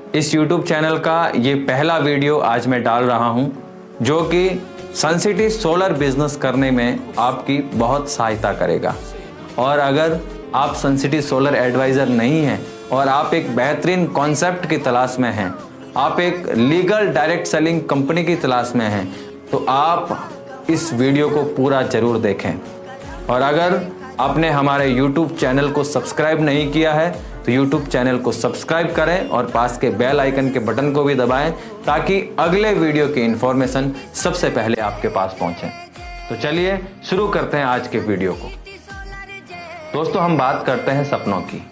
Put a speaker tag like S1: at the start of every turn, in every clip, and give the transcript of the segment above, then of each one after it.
S1: इस YouTube channel का ये पहला वीडियो आज मैं डाल रहा हूँ जो कि सनसिटी सोलर बिजनेस करने में आपकी बहुत सहायता करेगा। और अगर आप सनसिटी सोलर एडवाइज़र नहीं हैं और आप एक बेहतरीन कॉन्सेप्ट की तलाश में हैं, आप एक लीगल डायरेक्ट सेलिंग कंपनी की तलाश में हैं, तो आप इस वीडियो को पूरा ज़रूर देखें। और अगर आपने हमारे YouTube चैनल को सब्सक्राइब नहीं किया है तो YouTube चैनल को सब्सक्राइब करें और पास के बेल आइकन के बटन को भी दबाएं ताकि अगले वीडियो की इंफॉर्मेशन सबसे पहले आपके पास पहुंचे। तो चलिए शुरू करते हैं आज के वीडियो को। दोस्तों, हम बात करते हैं सपनों की,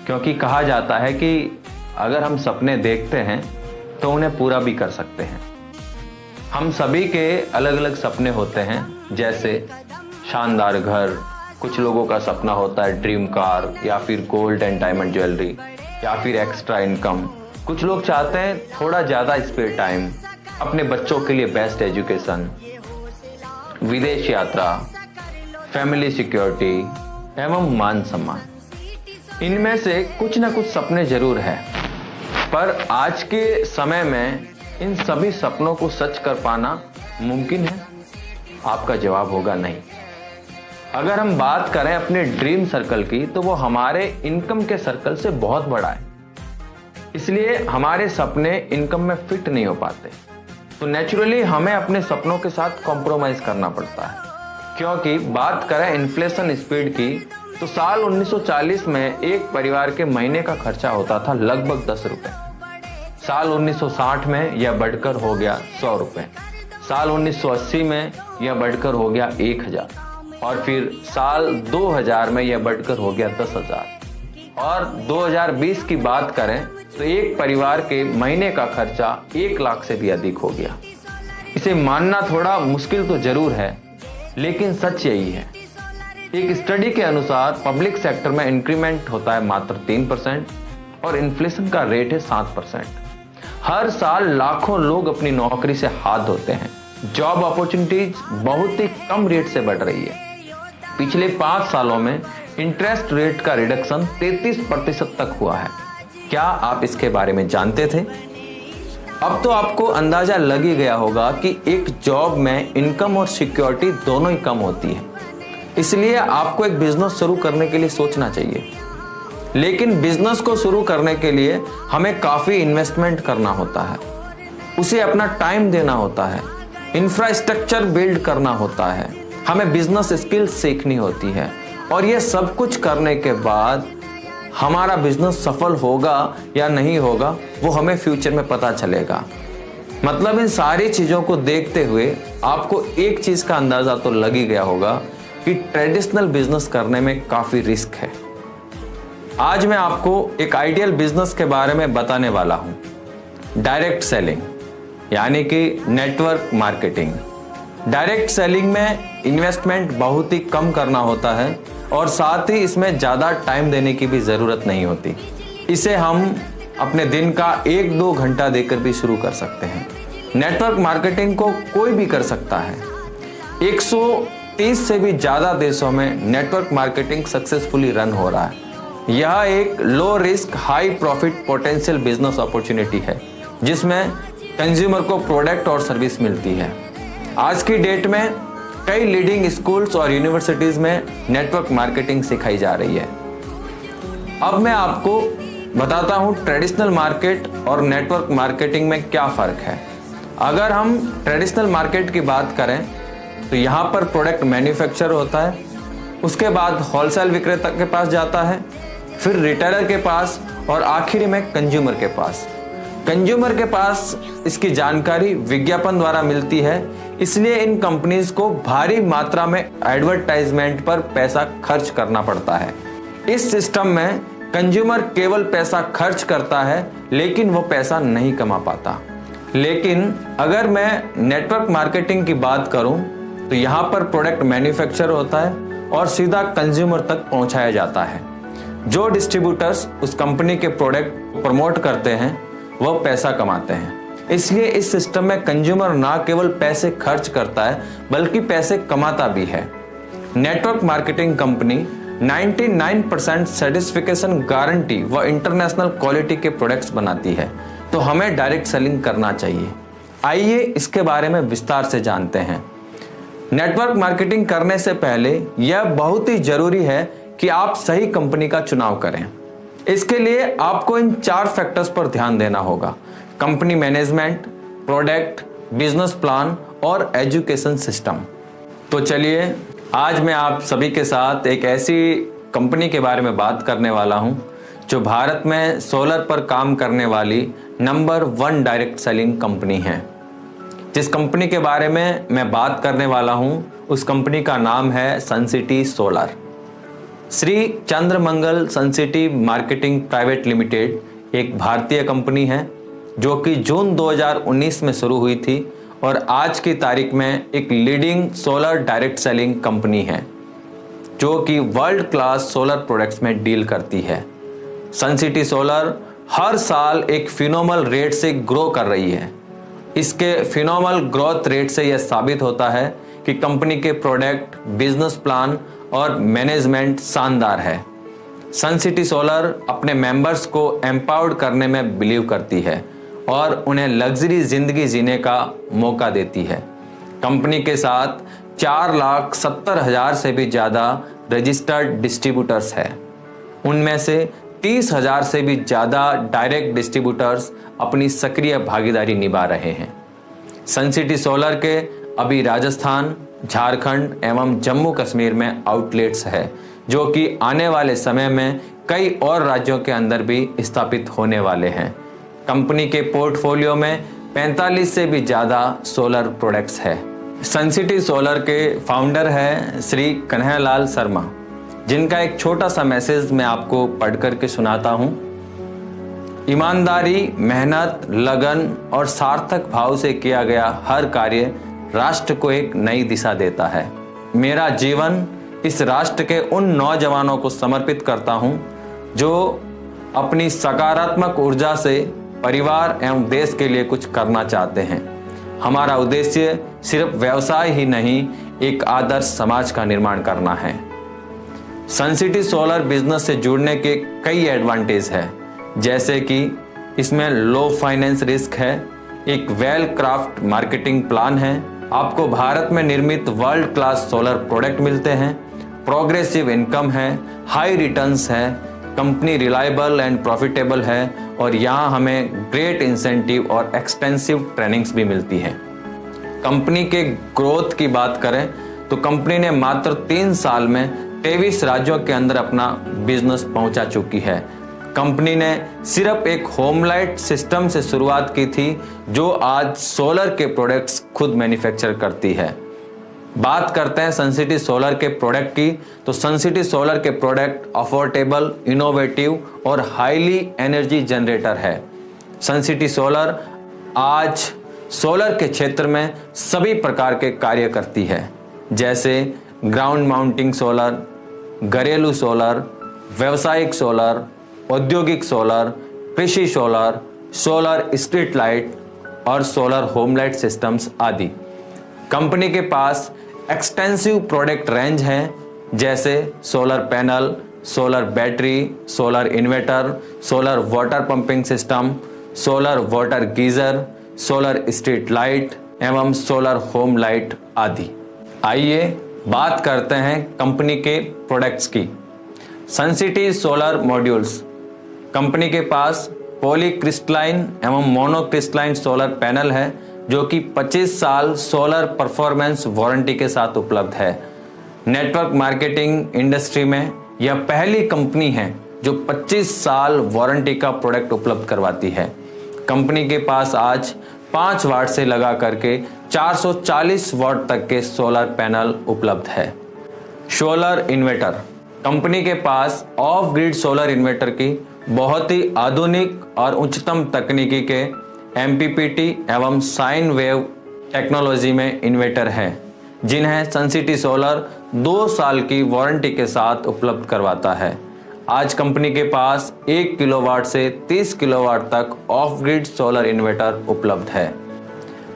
S1: क्योंकि कहा जाता है कि अगर हम सपने देखते हैं तो उन्हें पूरा भी कर सकते हैं। हम सभी के अलग अलग सपने होते हैं, जैसे शानदार घर, कुछ लोगों का सपना होता है ड्रीम कार या फिर गोल्ड एंड डायमंड ज्वेलरी या फिर एक्स्ट्रा इनकम। कुछ लोग चाहते हैं थोड़ा ज़्यादा स्पेयर टाइम, अपने बच्चों के लिए बेस्ट एजुकेशन, विदेश यात्रा, फैमिली सिक्योरिटी एवं मान सम्मान। इनमें से कुछ ना कुछ सपने जरूर हैं, पर आज के समय में इन सभी सपनों को सच कर पाना मुमकिन है? आपका जवाब होगा नहीं। अगर हम बात करें अपने ड्रीम सर्कल की तो वो हमारे इनकम के सर्कल से बहुत बड़ा है, इसलिए हमारे सपने इनकम में फिट नहीं हो पाते। तो नेचुरली हमें अपने सपनों के साथ कॉम्प्रोमाइज करना पड़ता है, क्योंकि बात करें इन्फ्लेशन स्पीड की तो साल 1940 में एक परिवार के महीने का खर्चा होता था लगभग 10 रुपए। साल 1960 में यह बढ़कर हो गया 100 रुपए, साल 1980 में यह बढ़कर हो गया 1000 और फिर साल 2000 में यह बढ़कर हो गया 10,000। और 2020 की बात करें तो एक परिवार के महीने का खर्चा 1 लाख से भी अधिक हो गया। इसे मानना थोड़ा मुश्किल तो जरूर है, लेकिन सच यही है। एक स्टडी के अनुसार पब्लिक सेक्टर में इंक्रीमेंट होता है मात्र 3% और इन्फ्लेशन का रेट है 7%। हर साल लाखों लोग अपनी नौकरी से हाथ धोते हैं। जॉब अपॉर्चुनिटीज बहुत ही कम रेट से बढ़ रही है। पिछले 5 सालों में इंटरेस्ट रेट का रिडक्शन 33% तक हुआ है। क्या आप इसके बारे में जानते थे? अब तो आपको अंदाजा लग ही गया होगा कि एक जॉब में इनकम और सिक्योरिटी दोनों ही कम होती है, इसलिए आपको एक बिजनेस शुरू करने के लिए सोचना चाहिए। लेकिन बिजनेस को शुरू करने के लिए हमें काफी इन्वेस्टमेंट करना होता है, उसे अपना टाइम देना होता है, इंफ्रास्ट्रक्चर बिल्ड करना होता है, हमें बिजनेस स्किल्स सीखनी होती है, और ये सब कुछ करने के बाद हमारा बिजनेस सफल होगा या नहीं होगा वो हमें फ्यूचर में पता चलेगा। मतलब इन सारी चीज़ों को देखते हुए आपको एक चीज़ का अंदाज़ा तो लग ही गया होगा कि ट्रेडिशनल बिजनेस करने में काफ़ी रिस्क है। आज मैं आपको एक आइडियल बिजनेस के बारे में बताने वाला हूँ, डायरेक्ट सेलिंग, यानी कि नेटवर्क मार्केटिंग। डायरेक्ट सेलिंग में इन्वेस्टमेंट बहुत ही कम करना होता है और साथ ही इसमें ज़्यादा टाइम देने की भी ज़रूरत नहीं होती। इसे हम अपने दिन का 1-2 घंटा देकर भी शुरू कर सकते हैं। नेटवर्क मार्केटिंग को कोई भी कर सकता है। 130 से भी ज़्यादा देशों में नेटवर्क मार्केटिंग सक्सेसफुली रन हो रहा है। यह एक low risk high profit potential business opportunity है, जिसमें कंज्यूमर को प्रोडक्ट और सर्विस मिलती है। आज की डेट में कई लीडिंग स्कूल्स और यूनिवर्सिटीज में नेटवर्क मार्केटिंग सिखाई जा रही है। अब मैं आपको बताता हूँ ट्रेडिशनल मार्केट और नेटवर्क मार्केटिंग में क्या फ़र्क है। अगर हम ट्रेडिशनल मार्केट की बात करें तो यहाँ पर प्रोडक्ट मैन्युफैक्चर होता है, उसके बाद होलसेल विक्रेता के पास जाता है, फिर रिटेलर के पास और आखिरी में कंज्यूमर के पास। कंज्यूमर के पास इसकी जानकारी विज्ञापन द्वारा मिलती है, इसलिए इन कंपनीज को भारी मात्रा में एडवर्टाइजमेंट पर पैसा खर्च करना पड़ता है। इस सिस्टम में कंज्यूमर केवल पैसा खर्च करता है, लेकिन वो पैसा नहीं कमा पाता। लेकिन अगर मैं नेटवर्क मार्केटिंग की बात करूं तो यहाँ पर प्रोडक्ट मैन्युफैक्चर होता है और सीधा कंज्यूमर तक पहुँचाया जाता है। जो डिस्ट्रीब्यूटर्स उस कंपनी के प्रोडक्ट प्रमोट करते हैं वो पैसा कमाते हैं। इसलिए इस सिस्टम में कंज्यूमर ना केवल पैसे खर्च करता है बल्कि पैसे कमाता भी है। Network marketing company 99% certification guarantee व इंटरनेशनल क्वालिटी के प्रोडक्ट्स बनाती है, तो हमें डायरेक्ट सेलिंग करना चाहिए। आइए इसके बारे में विस्तार से जानते हैं। नेटवर्क मार्केटिंग करने से पहले यह बहुत ही जरूरी है कि आप सही कंपनी का चुनाव करें। इसके लिए आपको इन 4 फैक्टर्स पर ध्यान देना होगा: company management, product, business plan और एजुकेशन सिस्टम। तो चलिए आज मैं आप सभी के साथ एक ऐसी कंपनी के बारे में बात करने वाला हूं जो भारत में सोलर पर काम करने वाली नंबर 1 डायरेक्ट सेलिंग कंपनी है। जिस कंपनी के बारे में मैं बात करने वाला हूं उस कंपनी का नाम है Suncity solar. Shri Chandramangal Suncity marketing private limited एक भारतीय कंपनी है जो कि जून 2019 में शुरू हुई थी और आज की तारीख में एक leading solar direct selling company है जो कि वर्ल्ड क्लास सोलर प्रोडक्ट्स में डील करती है। सनसिटी सोलर हर साल एक फिनोमिनल रेट से ग्रो कर रही है। इसके फिनोमिनल ग्रोथ रेट से यह साबित होता है कि कंपनी के प्रोडक्ट, बिजनेस प्लान और मैनेजमेंट शानदार है। सनसिटी सोलर अपने मेंबर्स को एम्पावर्ड करने में बिलीव करती है और उन्हें लग्जरी जिंदगी जीने का मौका देती है। कंपनी के साथ 4,70,000 से भी ज़्यादा रजिस्टर्ड डिस्ट्रीब्यूटर्स हैं। उनमें से 30,000 से भी ज़्यादा डायरेक्ट डिस्ट्रीब्यूटर्स अपनी सक्रिय भागीदारी निभा रहे हैं। सनसिटी सोलर के अभी राजस्थान, झारखंड एवं जम्मू कश्मीर में आउटलेट्स है जो कि आने वाले समय में कई और राज्यों के अंदर भी स्थापित होने वाले हैं। कंपनी के पोर्टफोलियो में 45 से भी ज़्यादा सोलर प्रोडक्ट्स है। सनसिटी सोलर के फाउंडर हैं श्री कन्हैयालाल शर्मा, जिनका एक छोटा सा मैसेज मैं आपको पढ़ करके सुनाता हूँ। ईमानदारी, मेहनत, लगन और सार्थक भाव से किया गया हर कार्य राष्ट्र को एक नई दिशा देता है। मेरा जीवन इस राष्ट्र के उन नौजवानों को समर्पित करता हूँ जो अपनी सकारात्मक ऊर्जा से परिवार एवं देश के लिए कुछ करना चाहते हैं। हमारा उद्देश्य सिर्फ व्यवसाय ही नहीं, एक आदर्श समाज का निर्माण करना है। सनसिटी सोलर बिजनेस से जुड़ने के कई एडवांटेज है, जैसे कि इसमें लो फाइनेंस रिस्क है, एक वेल क्राफ्ट मार्केटिंग प्लान है, आपको भारत में निर्मित वर्ल्ड क्लास सोलर प्रोडक्ट मिलते हैं, प्रोग्रेसिव इनकम है, हाई रिटर्न्स है, कंपनी रिलायबल एंड प्रॉफिटेबल है और यहाँ हमें ग्रेट इंसेंटिव और एक्सटेंसिव ट्रेनिंग्स भी मिलती है। कंपनी के ग्रोथ की बात करें तो कंपनी ने मात्र 3 साल में 23 राज्यों के अंदर अपना बिजनेस पहुंचा चुकी है। कंपनी ने सिर्फ एक होमलाइट सिस्टम से शुरुआत की थी जो आज सोलर के प्रोडक्ट्स खुद मैन्युफैक्चर करती है। बात करते हैं सनसिटी सोलर के प्रोडक्ट की, तो सनसिटी सोलर के प्रोडक्ट अफोर्डेबल, इनोवेटिव और हाईली एनर्जी जनरेटर है। सनसिटी सोलर आज सोलर के क्षेत्र में सभी प्रकार के कार्य करती है, जैसे ग्राउंड माउंटिंग सोलर, घरेलू सोलर, व्यावसायिक सोलर, औद्योगिक सोलर, कृषि सोलर, सोलर स्ट्रीट लाइट और सोलर होमलाइट सिस्टम्स आदि। कंपनी के पास एक्सटेंसिव प्रोडक्ट रेंज है, जैसे solar panel, solar battery, solar inverter, solar water pumping system, solar water geyser, solar street light एवं सोलर होम लाइट आदि। आइए बात करते हैं कंपनी के प्रोडक्ट्स की। Sun City solar modules. कंपनी के पास पॉलीक्रिस्टलाइन एवं मोनोक्रिस्टलाइन सोलर पैनल है जो कि 25 साल सोलर परफॉर्मेंस वारंटी के साथ उपलब्ध है। नेटवर्क मार्केटिंग इंडस्ट्री में यह पहली कंपनी है जो 25 साल वारंटी का प्रोडक्ट उपलब्ध करवाती है। कंपनी के पास आज 5 वाट से लगा करके 440 वाट तक के सोलर पैनल उपलब्ध है। Solar inverter. कंपनी के पास ऑफ ग्रिड सोलर इन्वर्टर की बहुत ही आधुनिक और उच्चतम तकनीकी के MPPT एवं साइन वेव टेक्नोलॉजी में इन्वर्टर हैं, जिन्हें सनसिटी सोलर 2 साल की वारंटी के साथ उपलब्ध करवाता है। आज कंपनी के पास 1 किलोवाट से 30 किलोवाट तक ऑफ ग्रिड सोलर इन्वर्टर उपलब्ध है।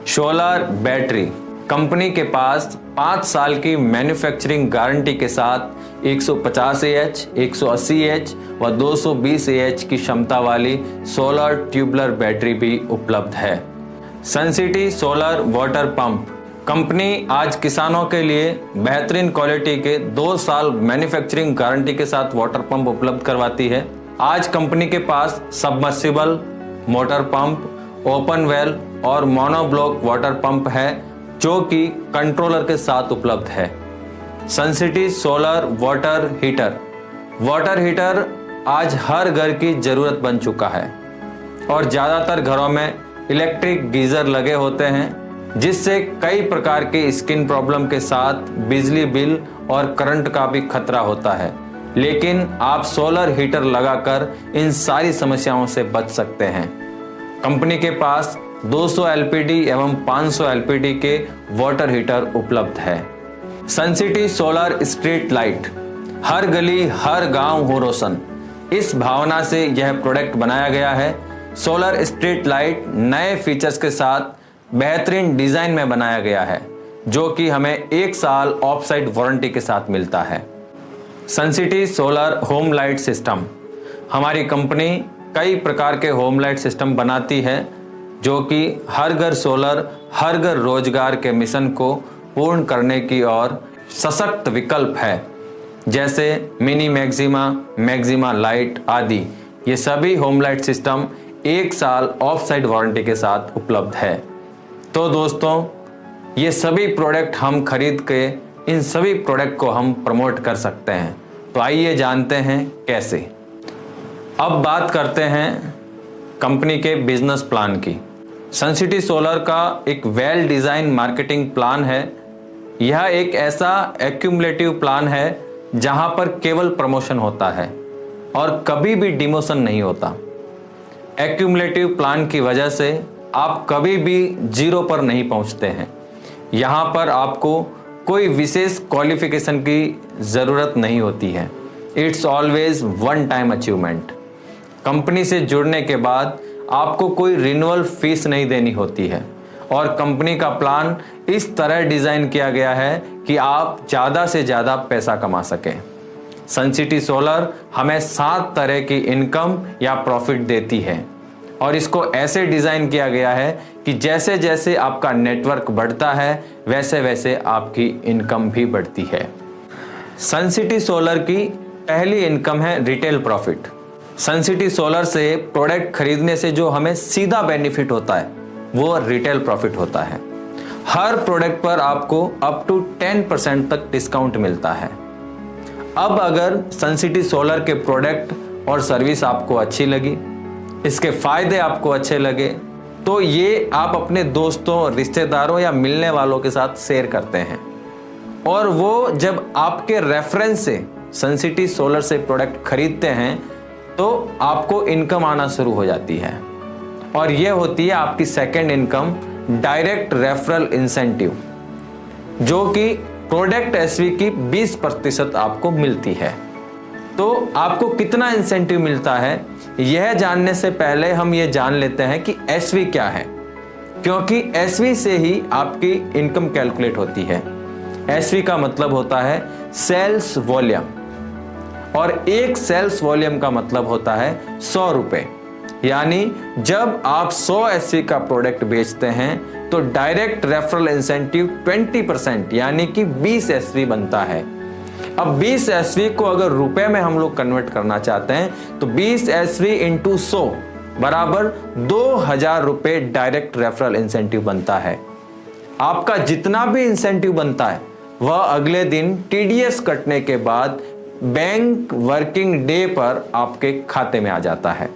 S1: Solar battery. कंपनी के पास 5 साल की मैन्युफैक्चरिंग गारंटी के साथ 150 AH, 180 AH व 220 AH की क्षमता वाली सोलर ट्यूबुलर बैटरी भी उपलब्ध है। Suncity solar water pump company आज किसानों के लिए बेहतरीन क्वालिटी के 2 साल मैन्युफैक्चरिंग गारंटी के साथ वाटर पंप उपलब्ध करवाती है। आज कंपनी के पास submersible, motor pump, open well और मोनोब्लॉक वाटर पंप है जो कि कंट्रोलर के साथ उपलब्ध है। सनसिटी सोलर वाटर हीटर आज हर घर की जरूरत बन चुका है और ज़्यादातर घरों में इलेक्ट्रिक गीजर लगे होते हैं, जिससे कई प्रकार के स्किन प्रॉब्लम के साथ बिजली बिल और करंट का भी खतरा होता है। लेकिन आप सोलर हीटर लगाकर इन सारी समस्याओं से बच सकते हैं। कंपनी के पास 200 LPD एवं 500 LPD के वाटर हीटर उपलब्ध है। सनसिटी सोलर स्ट्रीट लाइट, हर गली हर गांव हो रोशन, इस भावना से यह प्रोडक्ट बनाया गया है। सोलर स्ट्रीट लाइट नए फीचर्स के साथ बेहतरीन डिजाइन में बनाया गया है जो कि हमें 1 साल ऑफ साइट वारंटी के साथ मिलता है। Suncity solar home light system, हमारी कंपनी कई प्रकार के होम लाइट सिस्टम बनाती है जो कि हर घर सोलर हर घर रोजगार के मिशन को पूर्ण करने की ओर सशक्त विकल्प है, जैसे मिनी मैक्सिमा लाइट आदि। ये सभी होम लाइट सिस्टम 1 साल ऑफ साइट वारंटी के साथ उपलब्ध है। तो दोस्तों, ये सभी प्रोडक्ट हम खरीद के इन सभी प्रोडक्ट को हम प्रमोट कर सकते हैं। तो आइए जानते हैं कैसे। अब बात करते हैं कंपनी के बिजनेस प्लान की। सनसिटी सोलर का एक वेल डिज़ाइन मार्केटिंग प्लान है। यह एक ऐसा एक्यूमुलेटिव प्लान है जहां पर केवल प्रमोशन होता है और कभी भी डिमोशन नहीं होता। एक्यूमुलेटिव प्लान की वजह से आप कभी भी जीरो पर नहीं पहुंचते हैं। यहां पर आपको कोई विशेष क्वालिफिकेशन की ज़रूरत नहीं होती है। It's always one time achievement. Company से जुड़ने के बाद आपको कोई रिन्यूअल फीस नहीं देनी होती है और कंपनी का प्लान इस तरह डिज़ाइन किया गया है कि आप ज़्यादा से ज़्यादा पैसा कमा सकें। सनसिटी सोलर हमें 7 तरह की इनकम या प्रॉफिट देती है और इसको ऐसे डिज़ाइन किया गया है कि जैसे जैसे आपका नेटवर्क बढ़ता है वैसे वैसे आपकी इनकम भी बढ़ती है। सनसिटी सोलर की पहली इनकम है रिटेल प्रॉफिट। सनसिटी सोलर से प्रोडक्ट खरीदने से जो हमें सीधा बेनिफिट होता है वो रिटेल प्रॉफिट होता है। हर प्रोडक्ट पर आपको अप टू 10% तक डिस्काउंट मिलता है। अब अगर सनसिटी सोलर के प्रोडक्ट और सर्विस आपको अच्छी लगी, इसके फायदे आपको अच्छे लगे, तो ये आप अपने दोस्तों, रिश्तेदारों या मिलने वालों के साथ शेयर करते हैं और वो जब आपके रेफरेंस से सनसिटी सोलर से प्रोडक्ट खरीदते हैं तो आपको इनकम आना शुरू हो जाती है और यह होती है आपकी second income, direct referral incentive, जो कि प्रोडक्ट एसवी की 20% आपको मिलती है। तो आपको कितना इंसेंटिव मिलता है यह जानने से पहले हम ये जान लेते हैं कि एसवी क्या है, क्योंकि एसवी से ही आपकी इनकम कैलकुलेट होती है। एसवी का मतलब होता है सेल्स वॉल्यूम और एक सेल्स वॉल्यूम का मतलब होता है 100 रुपए। यानी जब आप 100 एसवी का प्रोडक्ट बेचते हैं तो डायरेक्ट रेफरल इंसेंटिव 20% यानी कि 20 एसवी बनता है। अब 20 एसवी को अगर रुपए में हम लोग कन्वर्ट करना चाहते हैं तो 20 एसवी इंटू 100 बराबर 2000 रुपए डायरेक्ट रेफरल इंसेंटिव बनता है। आपका जितना भी इंसेंटिव बनता है वह अगले दिन टीडीएस कटने के बाद बैंक वर्किंग डे पर आपके खाते में आ जाता है।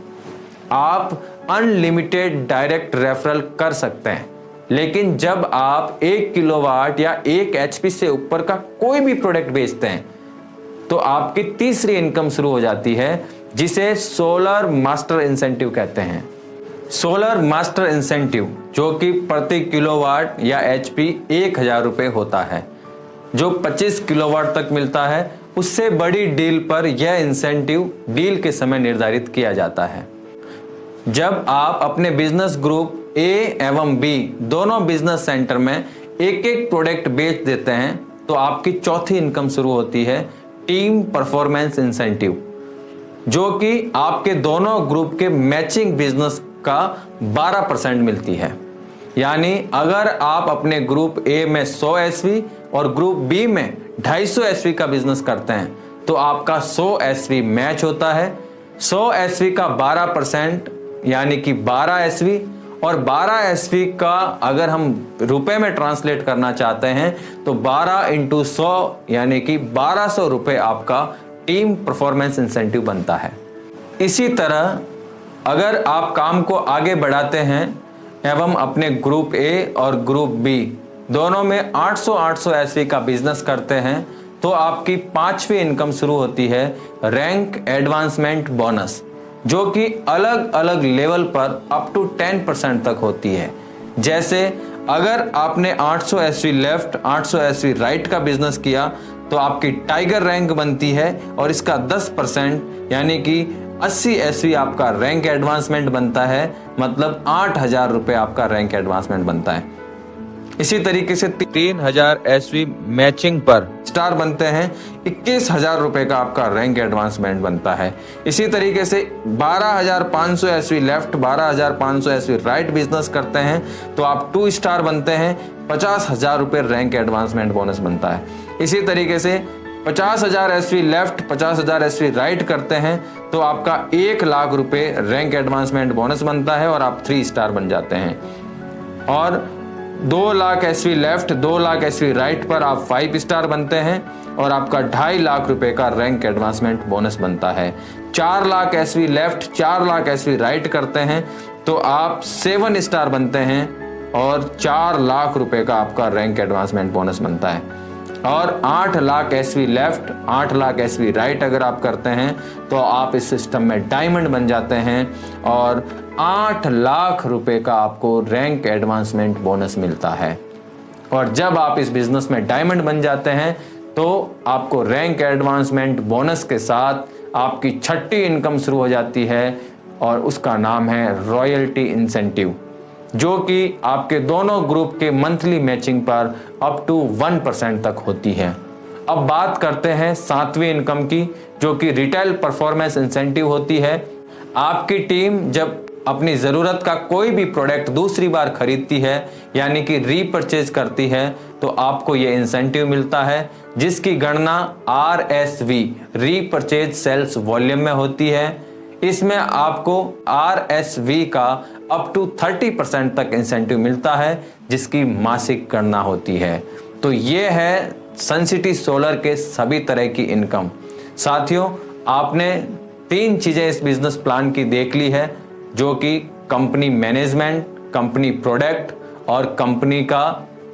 S1: आप अनलिमिटेड डायरेक्ट रेफरल कर सकते हैं, लेकिन जब आप 1 किलोवाट या 1 एचपी से ऊपर का कोई भी प्रोडक्ट बेचते हैं तो आपकी तीसरी इनकम शुरू हो जाती है, जिसे सोलर मास्टर इंसेंटिव कहते हैं। सोलर मास्टर इंसेंटिव जो कि प्रति किलोवाट या एचपी 1000 रुपए होता है, जो 25 किलोवाट तक मिलता है। उससे बड़ी डील पर यह इंसेंटिव डील के समय निर्धारित किया जाता है। जब आप अपने बिजनेस ग्रुप ए एवं बी दोनों बिजनेस सेंटर में एक एक प्रोडक्ट बेच देते हैं तो आपकी चौथी इनकम शुरू होती है टीम परफॉर्मेंस इंसेंटिव, जो कि आपके दोनों ग्रुप के मैचिंग बिजनेस का 12% मिलती है। यानी अगर आप अपने ग्रुप ए में 100 एसवी और ग्रुप बी में 250 एसवी का बिजनेस करते हैं तो आपका 100 एसवी मैच होता है। 100 एसवी का 12% यानी कि 12 एसवी, और 12 एसवी का अगर हम रुपए में ट्रांसलेट करना चाहते हैं तो 12 × 100 यानी कि 1200 रुपए आपका टीम परफॉर्मेंस इंसेंटिव बनता है। इसी तरह अगर आप काम को आगे बढ़ाते हैं एवं अपने ग्रुप ए और ग्रुप बी दोनों में 800 एसवी का बिजनेस करते हैं तो आपकी 5वीं इनकम शुरू होती है रैंक एडवांसमेंट बोनस, जो कि अलग अलग लेवल पर अप टू 10% तक होती है। जैसे अगर आपने 800 एसवी लेफ्ट 800 एसवी राइट का बिजनेस किया तो आपकी टाइगर रैंक बनती है और इसका 10% यानी कि 80 एसवी आपका रैंक एडवांसमेंट बनता है, मतलब 8000 रुपए आपका रैंक एडवांसमेंट बनता है। इसी तरीके से 3000 एसवी मैचिंग पर स्टार बनते हैं, 21000 रुपए का आपका रैंक एडवांसमेंट बनता है। इसी तरीके से 12500 SV left 12500 SV right business करते हैं तो आप 2 स्टार बनते हैं, 50000 रुपए रैंक एडवांसमेंट बोनस बनता है। इसी तरीके से 50000 एसवी लेफ्ट 50000 एसवी राइट करते हैं तो आपका 1 लाख रुपए रैंक एडवांसमेंट बोनस बनता है और आप 3 स्टार बन जाते हैं। और 2 lakh SV left 2 lakh SV right पर आप 5 स्टार बनते हैं और आपका 2.5 लाख रुपए का रैंक एडवांसमेंट बोनस बनता है। 4 lakh SV left 4 lakh SV right करते हैं तो आप 7 स्टार बनते हैं और 4 लाख रुपए का आपका रैंक एडवांसमेंट बोनस बनता है। और 8 lakh SV left 8 lakh SV right अगर आप करते हैं तो आप इस सिस्टम में डायमंड बन जाते हैं और 8 लाख रुपए का आपको रैंक एडवांसमेंट बोनस मिलता है। और जब आप इस बिजनेस में डायमंड बन जाते हैं तो आपको रैंक एडवांसमेंट बोनस के साथ आपकी 6ठी इनकम शुरू हो जाती है और उसका नाम है रॉयल्टी इंसेंटिव, जो कि आपके दोनों ग्रुप के मंथली मैचिंग पर अप टू 1% तक होती है। अब बात करते हैं 7वीं इनकम की, जो कि रिटेल परफॉर्मेंस इंसेंटिव होती है। आपकी टीम जब अपनी ज़रूरत का कोई भी प्रोडक्ट दूसरी बार खरीदती है यानी कि रीपरचेज करती है तो आपको ये इंसेंटिव मिलता है, जिसकी गणना RSV रीपरचेज सेल्स वॉल्यूम में होती है। इसमें आपको RSV का अप टू 30% तक इंसेंटिव मिलता है, जिसकी मासिक गणना होती है। तो ये है सनसिटी सोलर के सभी तरह की इनकम। साथियों, आपने 3 चीजें इस बिजनेस प्लान की देख ली है, जो कि कंपनी मैनेजमेंट, कंपनी प्रोडक्ट और कंपनी का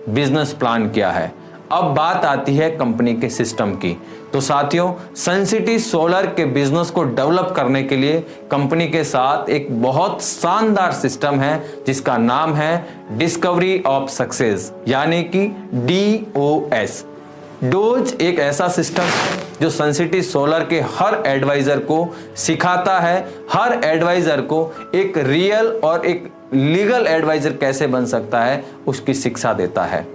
S1: बिजनेस प्लान क्या है। अब बात आती है कंपनी के सिस्टम की। तो साथियों, सनसिटी सोलर के बिजनेस को डेवलप करने के लिए कंपनी के साथ एक बहुत शानदार सिस्टम है जिसका नाम है डिस्कवरी ऑफ सक्सेस, यानी कि DOS। डोज एक ऐसा सिस्टम है जो सनसिटी सोलर के हर एडवाइजर को सिखाता है, हर एडवाइजर को एक रियल और एक लीगल एडवाइजर कैसे बन सकता है उसकी शिक्षा देता है।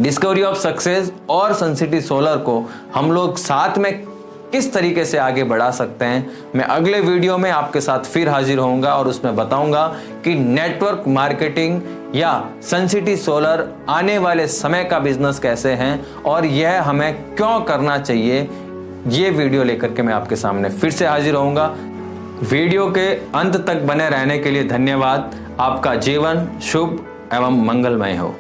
S1: डिस्कवरी ऑफ सक्सेस और सनसिटी सोलर को हम लोग साथ में किस तरीके से आगे बढ़ा सकते हैं, मैं अगले वीडियो में आपके साथ फिर हाजिर होऊंगा और उसमें बताऊंगा कि नेटवर्क मार्केटिंग या सनसिटी सोलर आने वाले समय का बिजनेस कैसे हैं और यह हमें क्यों करना चाहिए। ये वीडियो लेकर के मैं आपके सामने फिर से हाजिर होऊंगा। वीडियो के अंत तक बने रहने के लिए धन्यवाद। आपका जीवन शुभ एवं मंगलमय हो।